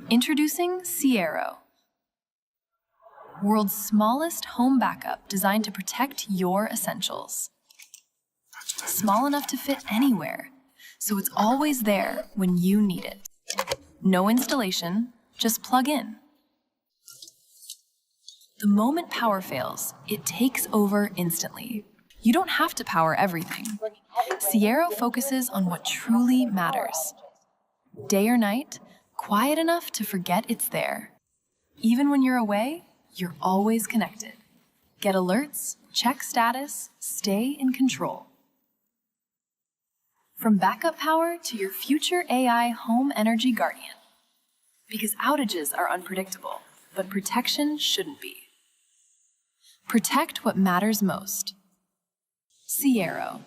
Introducing Sierro, world's smallest home backup designed to protect your essentials. Small enough to fit anywhere, so it's always there when you need it. No installation, just plug in. The moment power fails, it takes over instantly. You don't have to power everything. Sierro focuses on what truly matters. Day or night, quiet enough to forget it's there. Even when you're away, you're always connected. Get alerts, check status, stay in control. From backup power to your future AI home energy guardian. Because outages are unpredictable, but protection shouldn't be. Protect what matters most. Sierro.